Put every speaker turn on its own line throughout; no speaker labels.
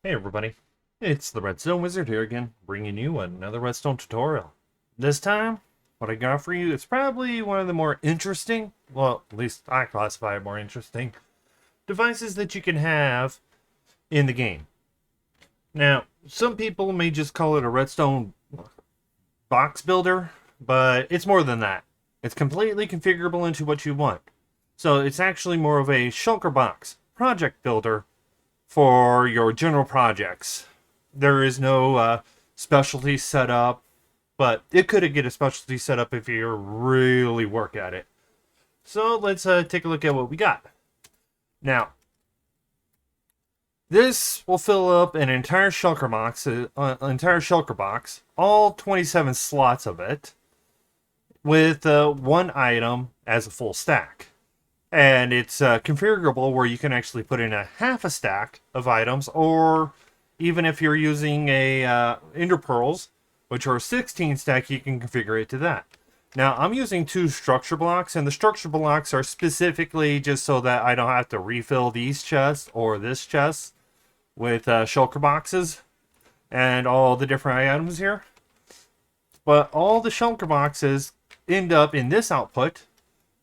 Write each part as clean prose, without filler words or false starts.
Hey everybody, it's the Redstone Wizard here again, bringing you another Redstone tutorial. This time, what I got for you is probably one of the more interesting, well, at least I classify it more interesting, devices that you can have in the game. Now, some people may just call it a Redstone box builder, but it's more than that. It's completely configurable into what you want. So it's actually more of a Shulker box project builder for your general projects. There is no specialty set up, but it could get a specialty set up if you really work at it. So let's take a look at what we got. Now, this will fill up an entire shulker box, all 27 slots of it, with one item as a full stack. And it's configurable where you can actually put in a half a stack of items, or even if you're using a Ender Pearls, which are 16 stack, you can configure it to that. Now, I'm using two structure blocks, and the structure blocks are specifically just so that I don't have to refill these chests or this chest with shulker boxes and all the different items here. But all the shulker boxes end up in this output.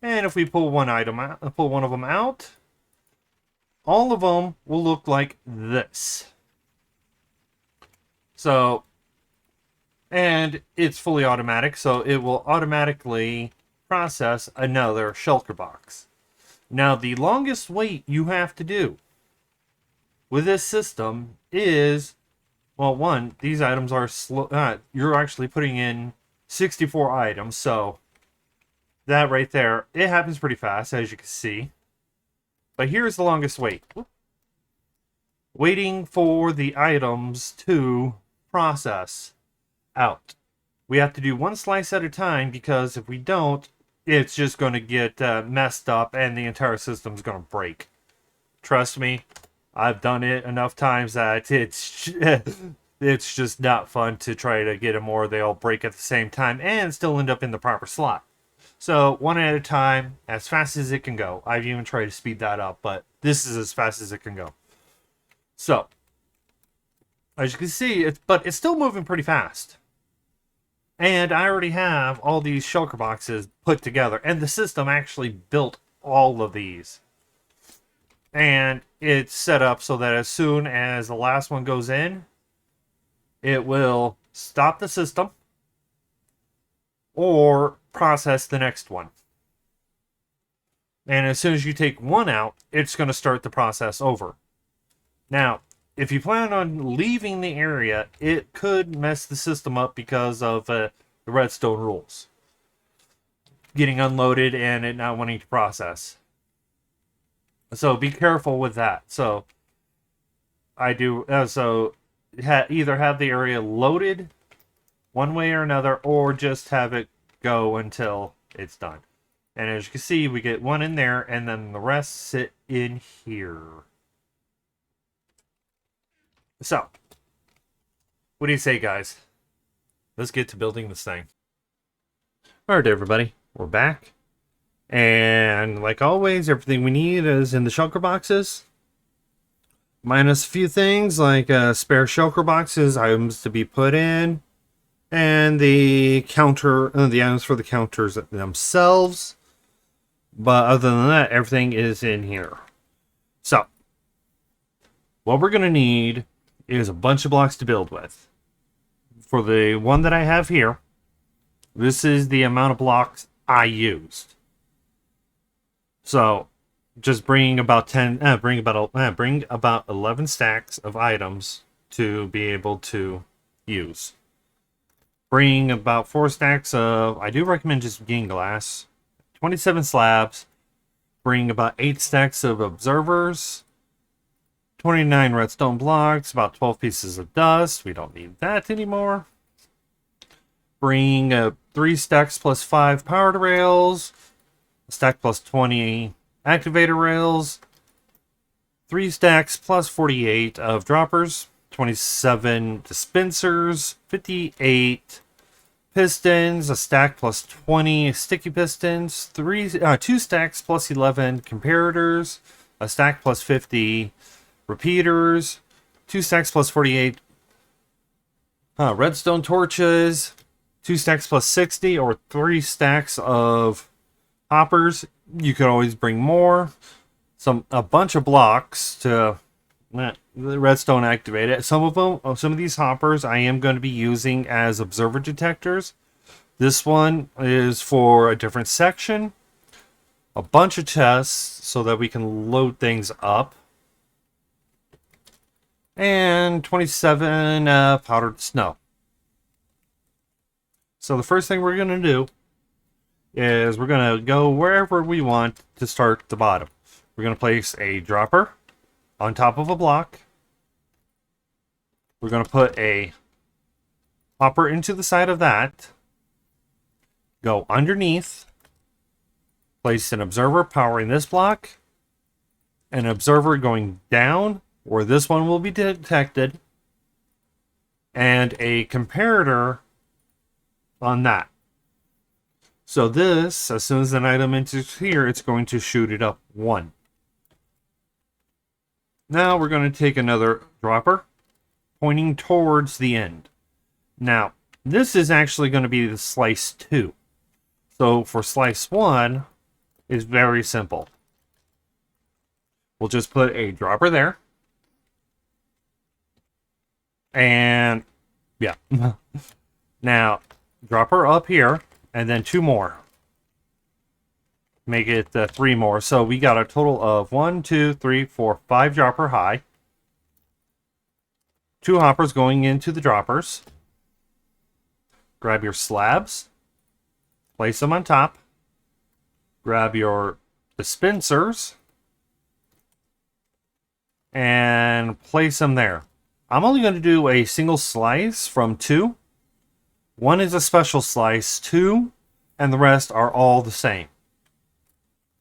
And if we pull one item out, pull one of them out, all of them will look like this. So, and it's fully automatic, so it will automatically process another shulker box. Now, the longest wait you have to do with this system is, well, one, these items are slow. You're actually putting in 64 items, so that right there, it happens pretty fast, as you can see. But here's the longest wait. Waiting for the items to process out. We have to do one slice at a time, because if we don't, it's just going to get messed up and the entire system's going to break. Trust me, I've done it enough times that it's just not fun to try to get them, or they all break at the same time and still end up in the proper slot. So, one at a time, as fast as it can go. I've even tried to speed that up, but this is as fast as it can go. So, as you can see, it's still moving pretty fast. And I already have all these shulker boxes put together, and the system actually built all of these. And it's set up so that as soon as the last one goes in, it will stop the system or process the next one. And as soon as you take one out, it's going to start the process over. Now, if you plan on leaving the area, it could mess the system up because of the redstone rules. Getting unloaded and it not wanting to process. So be careful with that. So I do either have the area loaded one way or another, or just have it go until it's done. And as you can see, we get one in there, and then the rest sit in here. So, what do you say, guys? Let's get to building this thing. Alright, everybody, we're back. And like always, everything we need is in the shulker boxes. Minus a few things like spare shulker boxes, items to be put in, and the items for the counters themselves. But other than that, everything is in here. So, what we're going to need is a bunch of blocks to build with. For the one that I have here, this is the amount of blocks I used. So, just bring about 11 stacks of items to be able to use. Bring about 4 stacks of, I do recommend just getting glass, 27 slabs. Bring about 8 stacks of observers, 29 redstone blocks, about 12 pieces of dust. We don't need that anymore. Bring 3 stacks plus 5 powered rails, a stack plus 20 activator rails, 3 stacks plus 48 of droppers, 27 dispensers, 58 pistons, a stack plus 20 sticky pistons, 2 stacks plus 11 comparators, a stack plus 50 repeaters, 2 stacks plus 48 redstone torches, 2 stacks plus 60, or 3 stacks of hoppers. You could always bring more. A bunch of blocks to the redstone activate it. Some of these hoppers I am going to be using as observer detectors. This one is for a different section. A bunch of chests so that we can load things up. And 27 powdered snow. So the first thing we're going to do is we're going to go wherever we want to start the bottom. We're going to place a dropper on top of a block. We're going to put a hopper into the side of that. Go underneath. Place an observer powering this block. An observer going down where this one will be detected. And a comparator on that. So this, as soon as an item enters here, it's going to shoot it up 1. Now we're going to take another dropper, pointing towards the end. Now, this is actually going to be the slice 2. So for slice 1, it's very simple. We'll just put a dropper there. And, yeah. Now, dropper up here, and then 2 more. Make it 3 more. So we got a total of 1, 2, 3, 4, 5 dropper high. 2 hoppers going into the droppers. Grab your slabs. Place them on top. Grab your dispensers. And place them there. I'm only going to do a single slice from 2. 1 is a special slice, 2, and the rest are all the same.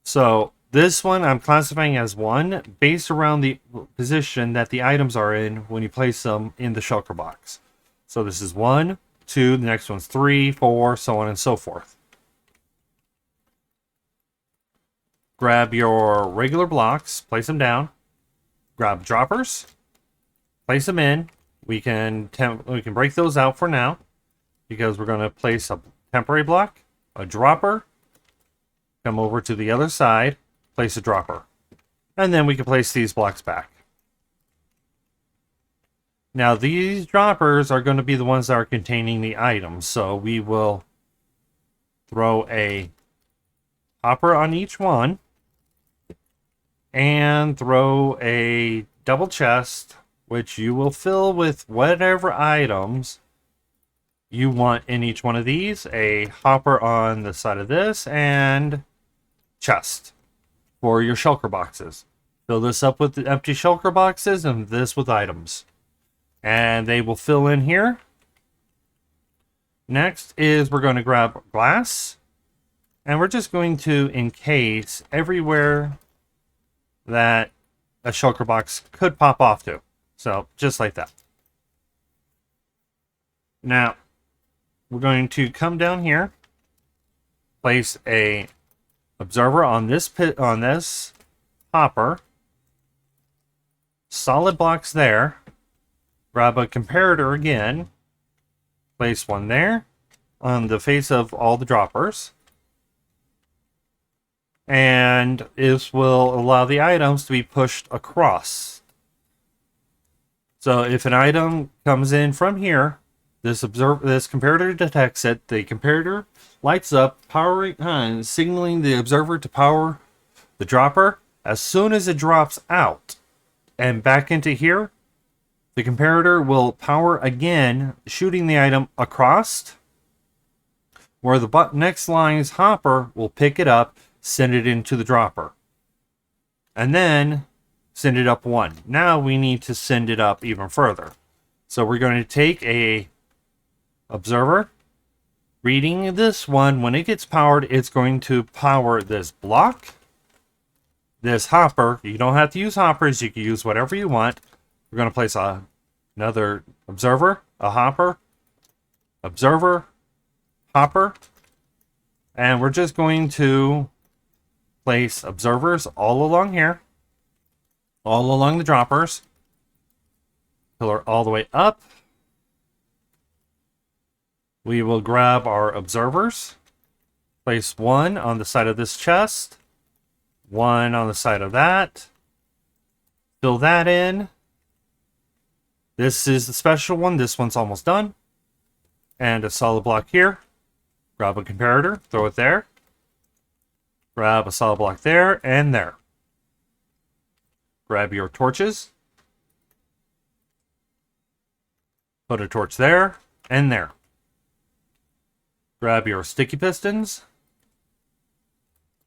So this one I'm classifying as 1 based around the position that the items are in when you place them in the shulker box. So this is 1, 2, the next one's 3, 4, so on and so forth. Grab your regular blocks, place them down. Grab droppers, place them in. We can break those out for now because we're going to place a temporary block, a dropper. Come over to the other side, place a dropper. And then we can place these blocks back. Now these droppers are going to be the ones that are containing the items. So we will throw a hopper on each one. And throw a double chest, which you will fill with whatever items you want in each one of these. A hopper on the side of this, and chest for your shulker boxes. Fill this up with the empty shulker boxes and this with items. And they will fill in here. Next is we're going to grab glass. And we're just going to encase everywhere that a shulker box could pop off to. So just like that. Now, we're going to come down here. Place a observer on this hopper. Solid blocks there. Grab a comparator again. Place one there on the face of all the droppers. And this will allow the items to be pushed across. So if an item comes in from here, this comparator detects it. The comparator lights up, powering on, signaling the observer to power the dropper. As soon as it drops out and back into here, the comparator will power again, shooting the item across, where the next line's hopper will pick it up, send it into the dropper, and then send it up 1. Now we need to send it up even further. So we're going to take a observer, reading this one. When it gets powered, it's going to power this block, this hopper. You don't have to use hoppers. You can use whatever you want. We're going to place another observer, a hopper, observer, hopper, and we're just going to place observers all along here, all along the droppers. pillar all the way up. We will grab our observers. Place one on the side of this chest. One on the side of that. Fill that in. This is the special one. This one's almost done. And a solid block here. Grab a comparator. Throw it there. Grab a solid block there and there. Grab your torches. Put a torch there and there. Grab your sticky pistons.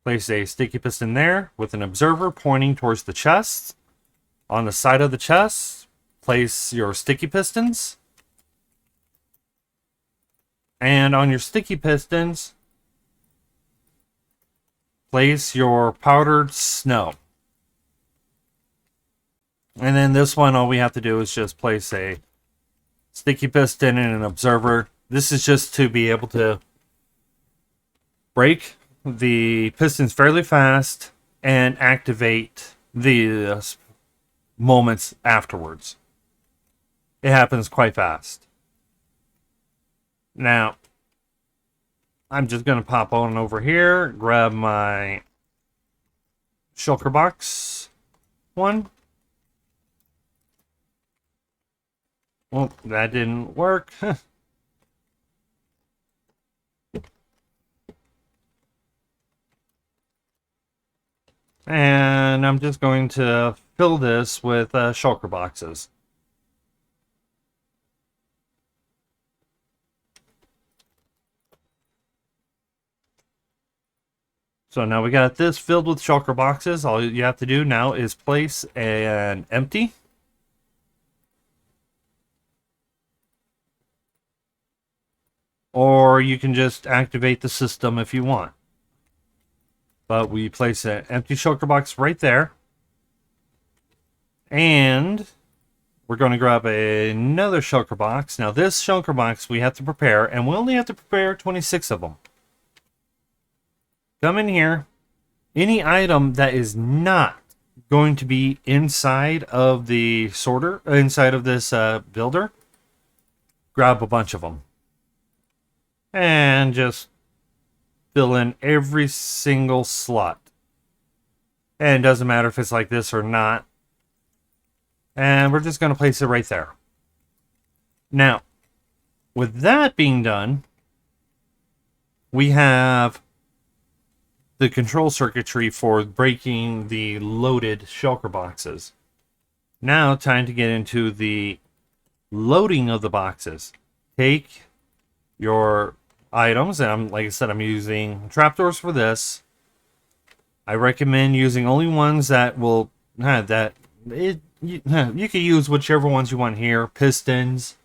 Place a sticky piston there with an observer pointing towards the chest. On the side of the chest, place your sticky pistons. And on your sticky pistons, place your powdered snow. And then this one, all we have to do is just place a sticky piston and an observer. This is just to be able to break the pistons fairly fast and activate the moments afterwards. It happens quite fast. Now, I'm just going to pop on over here, grab my shulker box one. Well, that didn't work. And I'm just going to fill this with shulker boxes. So now we got this filled with shulker boxes. All you have to do now is place an empty. Or you can just activate the system if you want. But we place an empty shulker box right there. And we're going to grab another shulker box. Now this shulker box we have to prepare, and we only have to prepare 26 of them. Come in here. Any item that is not going to be inside of the sorter, inside of this builder, grab a bunch of them. And just fill in every single slot. And it doesn't matter if it's like this or not. And we're just going to place it right there. Now, with that being done, we have the control circuitry for breaking the loaded shulker boxes. Now, time to get into the loading of the boxes. Take your items, and like I said, I'm using trapdoors for this. I recommend using only ones that will you can use whichever ones you want here. Pistons,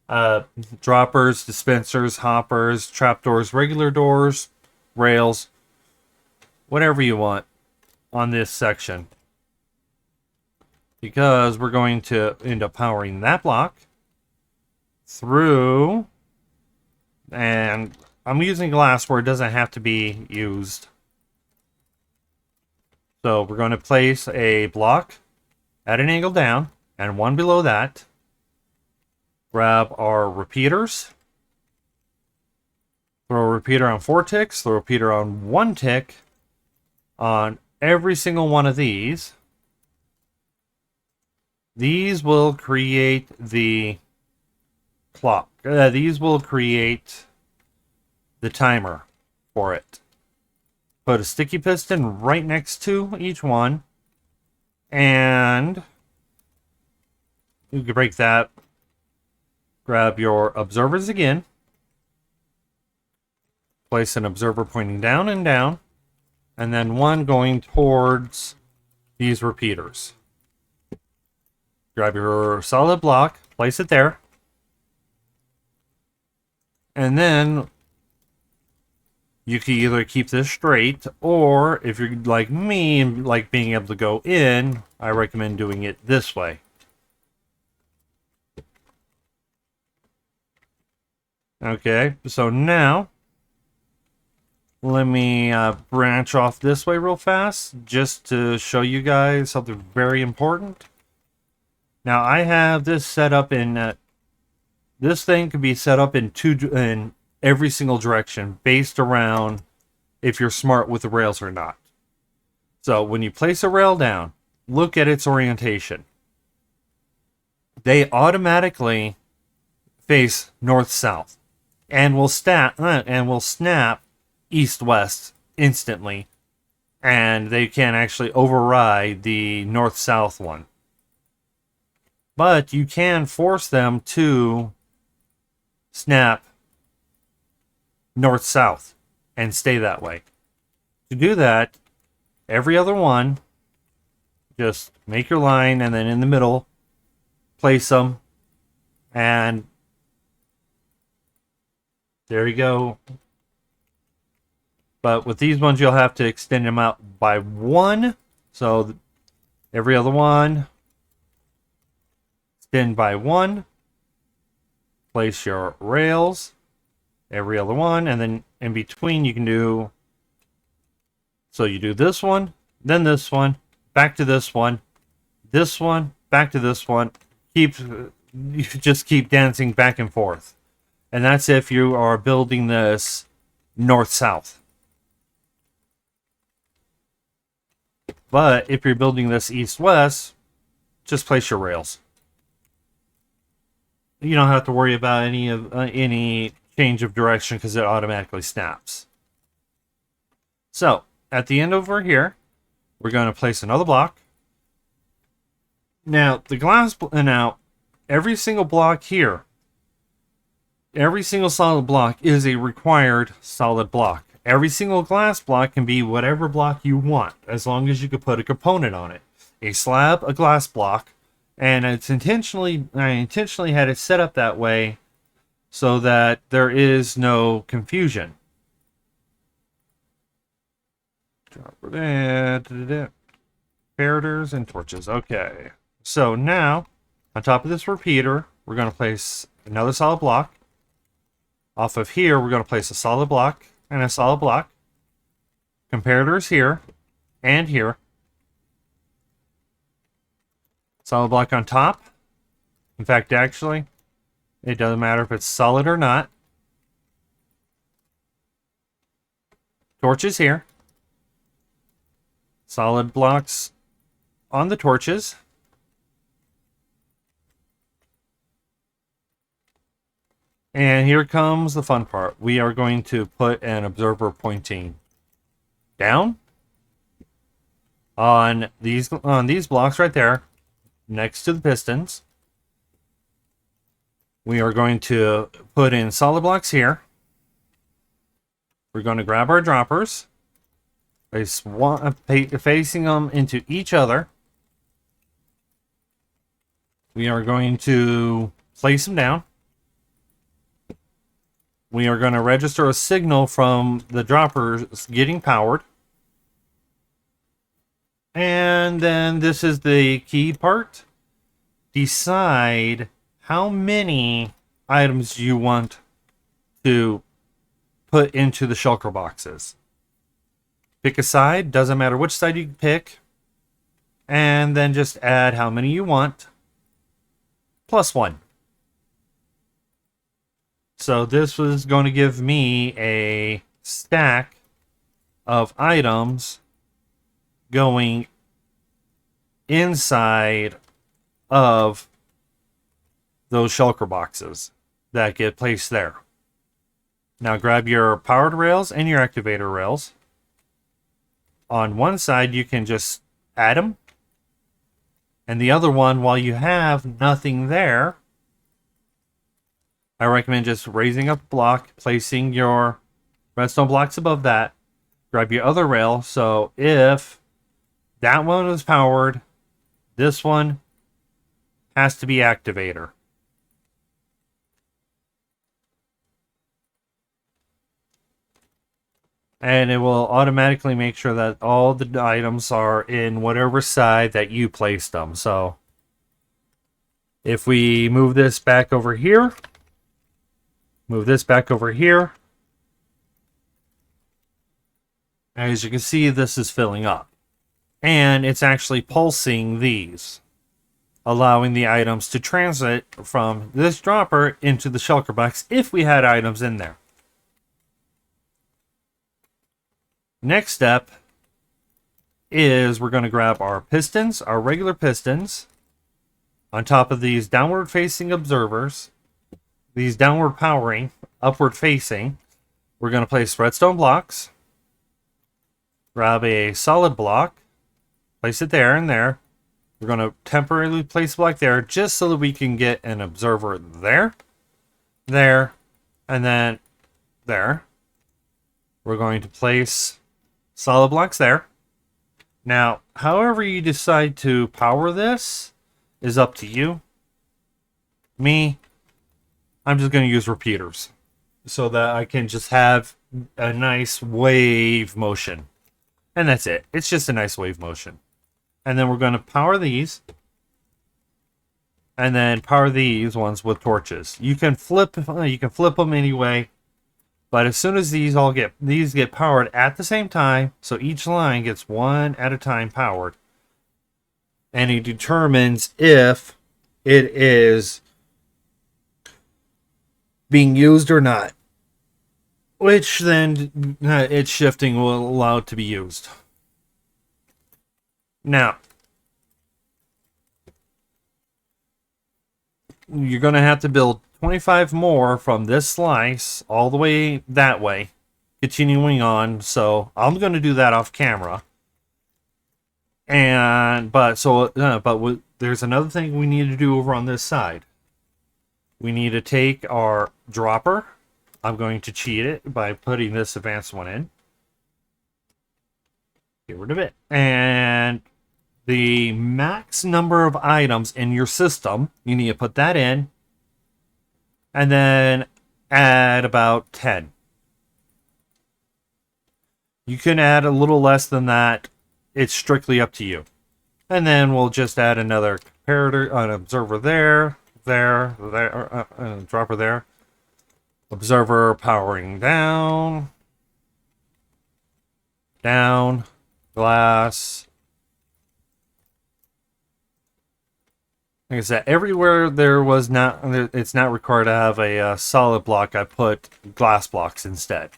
droppers, dispensers, hoppers, trapdoors, regular doors, rails, whatever you want on this section, because we're going to end up powering that block through. And I'm using glass where it doesn't have to be used. So we're going to place a block at an angle down and one below that. Grab our repeaters. Throw a repeater on 4 ticks. Throw a repeater on 1 tick on every single one of these. These will create the clock. These will create the timer for it. Put a sticky piston right next to each one, and you can break that. Grab your observers again. Place an observer pointing down and down, and then one going towards these repeaters. Grab your solid block, place it there. And then you can either keep this straight, or if you're like me and like being able to go in, I recommend doing it this way. Okay, so now let me branch off this way real fast just to show you guys something very important. Now I have this set up in this thing can be set up in every single direction based around if you're smart with the rails or not. So when you place a rail down, look at its orientation. They automatically face north-south and will snap east-west instantly, and they can actually override the north-south one. But you can force them to snap north-south and stay that way. To do that, every other one, just make your line and then in the middle, place them, and there you go. But with these ones, you'll have to extend them out by one. So every other one, extend by one. Place your rails, every other one, and then in between you can do, so you do this one, then this one, back to this one, back to this one. You just keep dancing back and forth. And that's if you are building this north-south. But if you're building this east-west, just place your rails. You don't have to worry about any change of direction because it automatically snaps. So at the end over here, we're going to place another block. Now every single block here, every single solid block is a required solid block. Every single glass block can be whatever block you want, as long as you can put a component on it. A slab, a glass block, and I intentionally had it set up that way so that there is no confusion. Comparators and torches. Okay. So now, on top of this repeater, we're going to place another solid block. Off of here, we're going to place a solid block and a solid block. Comparators here and here. Solid block on top. In fact, actually, it doesn't matter if it's solid or not. Torches here. Solid blocks on the torches. And here comes the fun part. We are going to put an observer pointing down on these blocks right there, next to the pistons. We are going to put in solid blocks here. We're going to grab our droppers, facing them into each other. We are going to place them down. We are going to register a signal from the droppers getting powered. And then this is the key part. Decide how many items you want to put into the shulker boxes. Pick a side, doesn't matter which side you pick. And then just add how many you want. Plus one. So this was going to give me a stack of items going inside of those shulker boxes that get placed there. Now grab your powered rails and your activator rails. On one side, you can just add them. And the other one, while you have nothing there, I recommend just raising up a block, placing your redstone blocks above that. Grab your other rail. So if that one is powered, this one has to be activator. And it will automatically make sure that all the items are in whatever side that you placed them. So if we move this back over here, move this back over here, as you can see, this is filling up. And it's actually pulsing these. allowing the items to transit from this dropper into the shulker box if we had items in there. Next step is we're going to grab our pistons, our regular pistons, on top of these downward facing observers, these downward powering, upward facing. We're going to place redstone blocks, grab a solid block, place it there and there. We're going to temporarily place a block there just so that we can get an observer there, there, and then there. We're going to place solid blocks there. Now, however you decide to power this is up to you. Me, I'm just going to use repeaters so that I can just have a nice wave motion. And that's it. It's just a nice wave motion. And then we're going to power these. And then power these ones with torches. You can flip them anyway. But as soon as these get powered at the same time, so each line gets one at a time powered. And it determines if it is being used or not. Which then its shifting will allow it to be used. Now, you're going to have to build 25 more from this slice all the way that way, continuing on. So I'm going to do that off camera. But there's another thing we need to do over on this side. We need to take our dropper. I'm going to cheat it by putting this advanced one in. Get rid of it. And the max number of items in your system, you need to put that in. And then add about 10. You can add a little less than that. It's strictly up to you. And then we'll just add another comparator, an observer there, dropper there. Observer powering down, glass. Like I said, everywhere it's not required to have a solid block. I put glass blocks instead.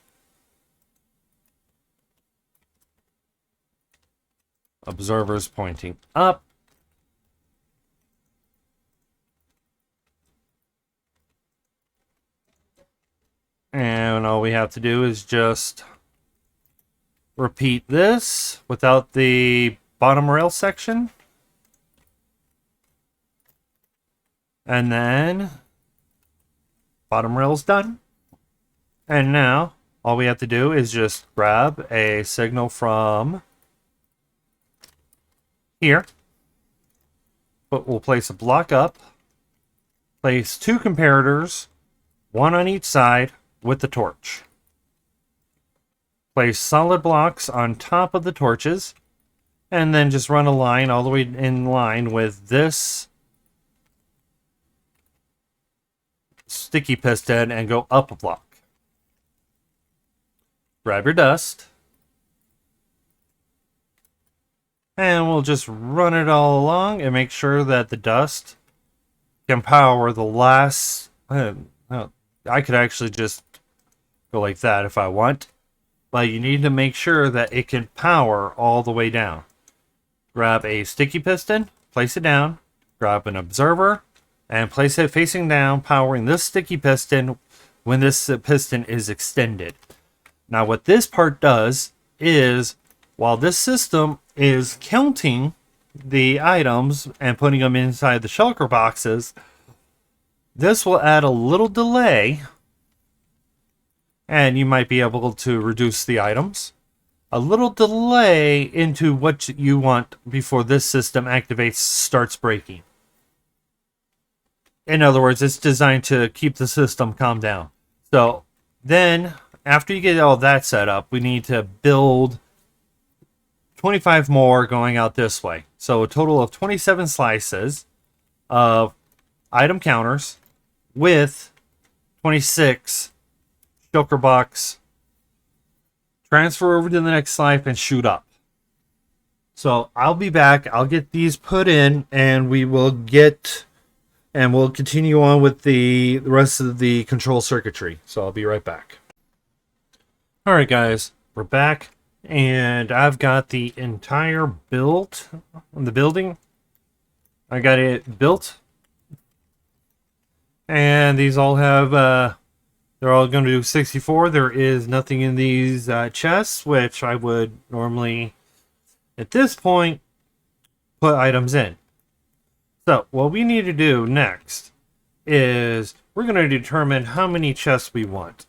Observers pointing up. And all we have to do is just repeat this without the bottom rail section. And then bottom rail's done. And now all we have to do is just grab a signal from here. But we'll place a block up. Place two comparators, one on each side, with the torch. Place solid blocks on top of the torches, and then just run a line all the way in line with this sticky piston and go up a block. Grab your dust, and we'll just run it all along and make sure that the dust can power the last. I could actually just go like that if I want, but you need to make sure that it can power all the way down. Grab a sticky piston, place it down, grab an observer, and place it facing down, powering this sticky piston when this piston is extended. Now what this part does is, while this system is counting the items and putting them inside the shulker boxes, this will add a little delay, and you might be able to reduce the items. A little delay into what you want before this system activates, starts breaking. In other words, it's designed to keep the system calm down. So then, after you get all that set up, we need to build 25 more going out this way. So a total of 27 slices of item counters with 26 shulker box. Transfer over to the next slice and shoot up. So I'll be back. I'll get these put in, and we'll continue on with the rest of the control circuitry. So I'll be right back. All right, guys, we're back, and I've got the entire build on the building. I got it built, and these all have they're all going to do 64. There is nothing in these chests, which I would normally, at this point, put items in. So what we need to do next is we're going to determine how many chests we want.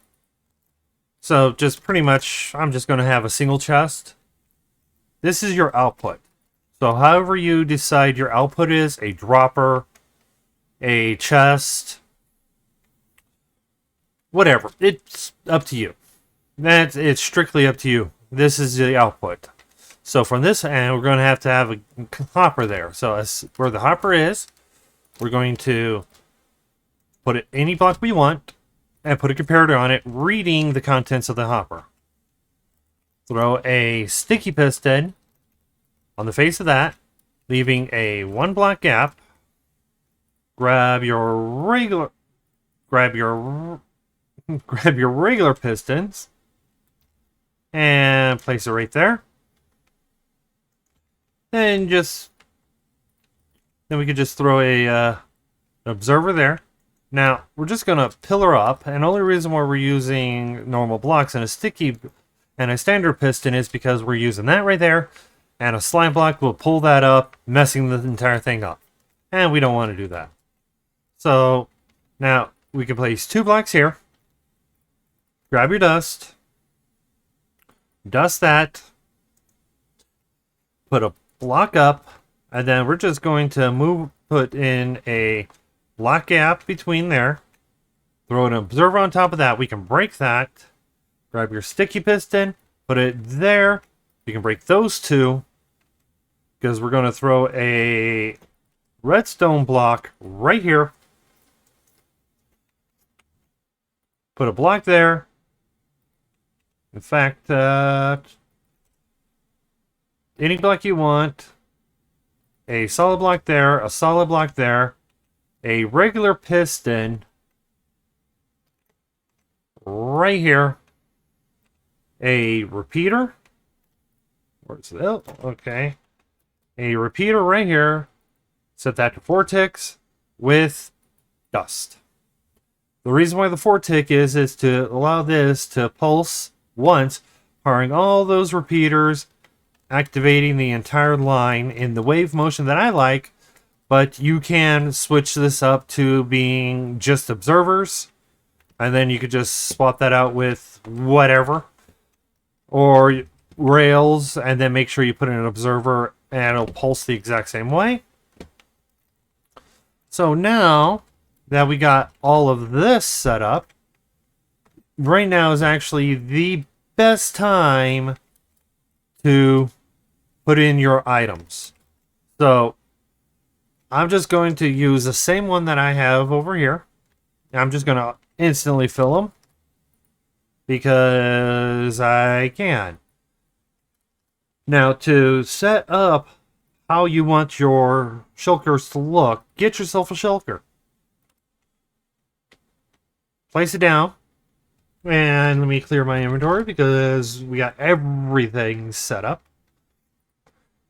So just pretty much, I'm just going to have a single chest. This is your output. So however you decide your output is, a dropper, a chest, whatever. It's up to you. It's strictly up to you. This is the output. So from this end, we're going to have a hopper there. So where the hopper is, we're going to put it any block we want and put a comparator on it, reading the contents of the hopper. Throw a sticky piston on the face of that, leaving a 1 block gap. Grab your regular pistons and place it right there. Then we could just throw an observer there. Now we're just gonna pillar up, and the only reason why we're using normal blocks and a standard piston is because we're using that right there, and a slime block will pull that up, messing the entire thing up, and we don't want to do that. So now we can place 2 blocks here. Grab your dust that, put a block up, and then we're just going to put in a block gap between there. Throw an observer on top of that. We can break that. Grab your sticky piston, put it there. You can break those 2, because we're going to throw a redstone block right here. Put a block there. In fact, any block you want. A solid block there, a solid block there, a regular piston right here, a repeater. Where's it? Oh, okay. A repeater right here. Set that to 4 ticks with dust. The reason why the 4 tick is to allow this to pulse once, powering all those repeaters, activating the entire line in the wave motion that I like, but you can switch this up to being just observers, and then you could just swap that out with whatever, or rails, and then make sure you put in an observer and it'll pulse the exact same way. So now that we got all of this set up, right now is actually the best time to put in your items. So I'm just going to use the same one that I have over here. I'm just going to instantly fill them because I can. Now, to set up how you want your shulkers to look, get yourself a shulker. Place it down. And let me clear my inventory because we got everything set up.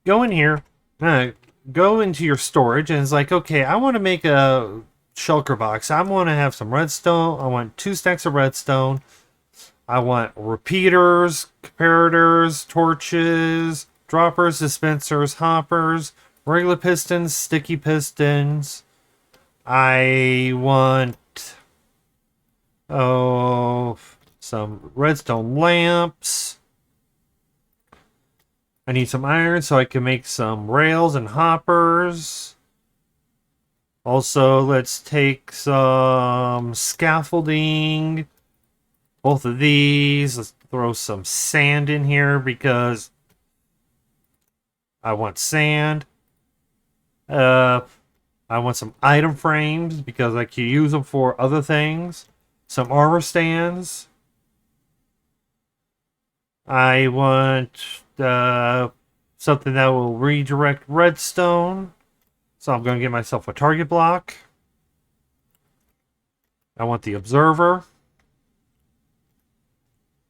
Go in here, go into your storage, and it's like, okay, I want to make a shulker box. I want to have some redstone. I want 2 stacks of redstone. I want repeaters, comparators, torches, droppers, dispensers, hoppers, regular pistons, sticky pistons. I want some redstone lamps. I need some iron so I can make some rails and hoppers. Also, let's take some scaffolding. Both of these. Let's throw some sand in here because I want sand. I want some item frames because I can use them for other things. Some armor stands. I want something that will redirect redstone. So I'm going to get myself a target block. I want the observer.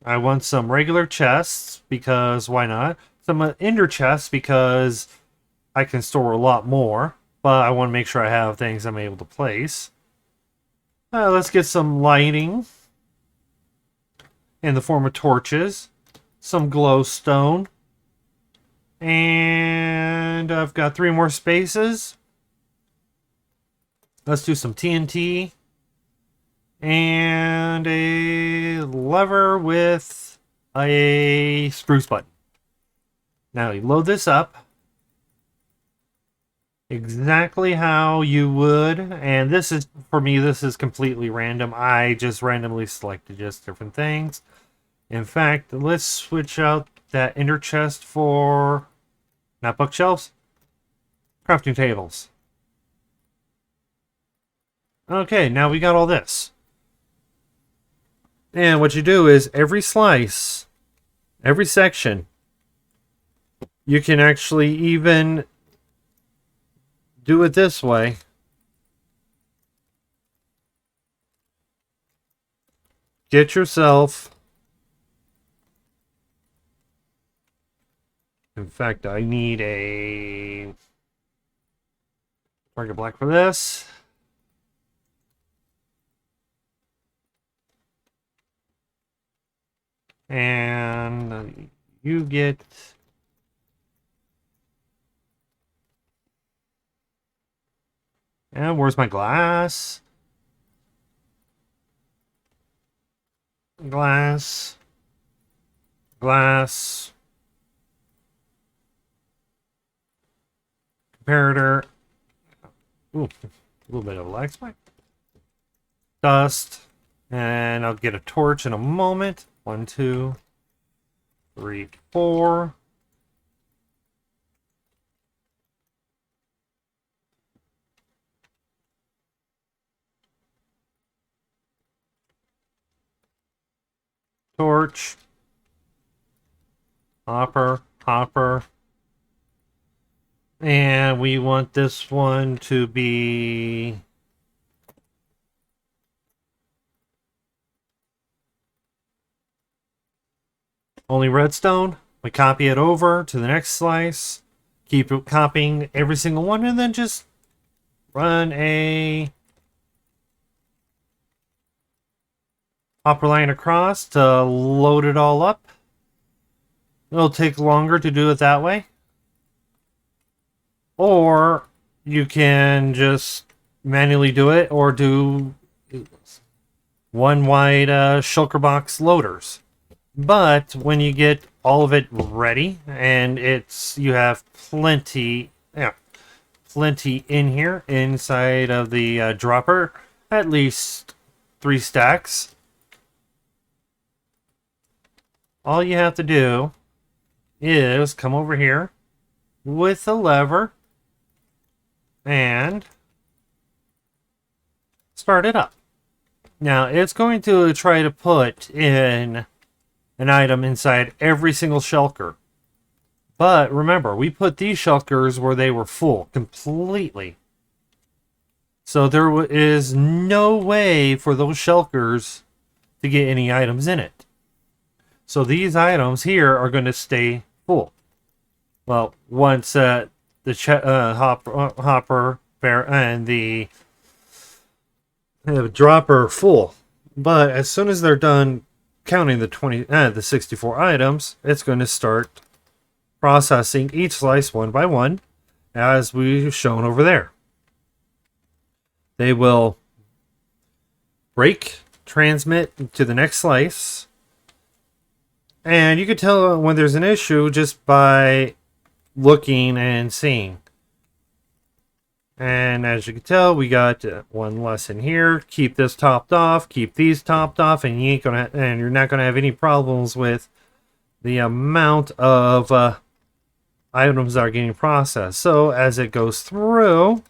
I want some regular chests, because why not? Some ender chests, because I can store a lot more. But I want to make sure I have things I'm able to place. Let's get some lighting in the form of torches. Some glowstone. And I've got 3 more spaces. Let's do some TNT. And a lever with a spruce button. Now you load this up exactly how you would, and this is, for me, this is completely random. I just randomly selected just different things. In fact, let's switch out that ender chest for not bookshelves, crafting tables. Okay, now we got all this. And what you do is every slice, every section, you can actually even do it this way. Get yourself, in fact, I need a target black for this. And you get and where's my glass? Glass. Glass. Comparator. Ooh, a little bit of a lag spike. Dust. And I'll get a torch in a moment. 1, 2, 3, 4. Torch. Hopper. Hopper. And we want this one to be only redstone. We copy it over to the next slice. Keep copying every single one, and then just run a hopper line across to load it all up. It'll take longer to do it that way. Or you can just manually do it, or do one wide shulker box loaders. But when you get all of it ready, and you have plenty in here inside of the dropper, at least 3 stacks. All you have to do is come over here with the lever and start it up. Now it's going to try to put in an item inside every single shulker. But remember, we put these shulkers where they were full completely. So there is no way for those shulkers to get any items in it. So these items here are going to stay full. Well, once the hopper and the dropper full. But as soon as they're done counting the 64 items, it's going to start processing each slice one by one, as we've shown over there. They will break, transmit to the next slice, and you can tell when there's an issue just by looking and seeing. And as you can tell, we got one less in here. Keep this topped off, keep these topped off, and you're not gonna have any problems with the amount of items that are getting processed. So as it goes through,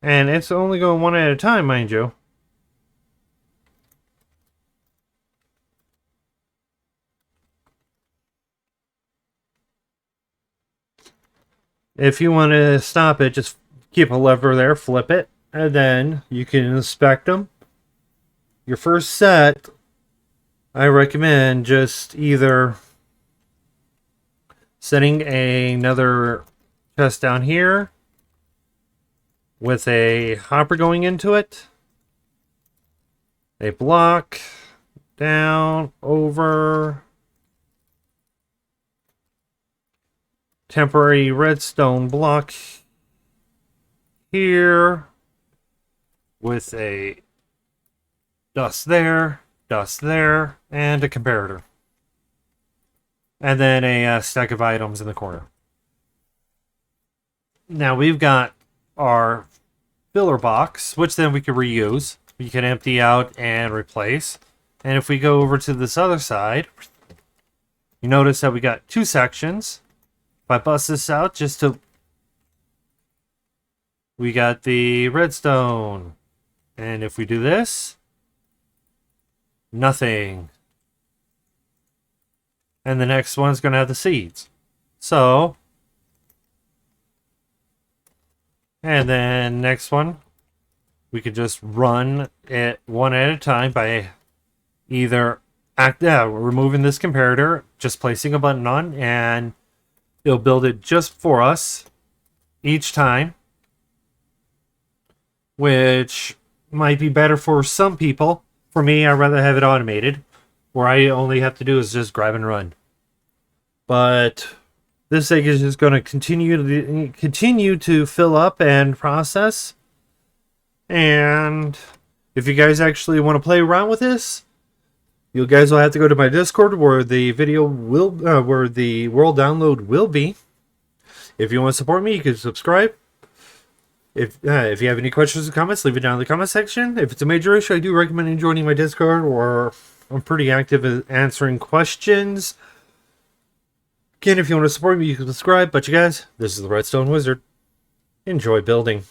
and it's only going one at a time, mind you. If you want to stop it, just keep a lever there, flip it, and then you can inspect them. Your first set, I recommend just either setting another chest down here with a hopper going into it, a block down, over, temporary redstone block here with a dust there, and a comparator. And then a stack of items in the corner. Now we've got our filler box, which then we can reuse. We can empty out and replace. And if we go over to this other side, you notice that we got two sections. If I bust this out just to... We got the redstone. And if we do this, nothing. And the next one's going to have the seeds. So, and then next one, we could just run it one at a time by either removing this comparator, just placing a button on, and it'll build it just for us each time, which might be better for some people. For me, I'd rather have it automated, where I only have to do is just grab and run. But this thing is just going to continue to fill up and process. And if you guys actually want to play around with this, you guys will have to go to my Discord where the video will, where the world download will be. If you want to support me, you can subscribe. If you have any questions or comments, leave it down in the comment section. If it's a major issue, I do recommend you joining my Discord, or I'm pretty active at answering questions. Again, if you want to support me, you can subscribe. But you guys, this is the Redstone Wizard. Enjoy building.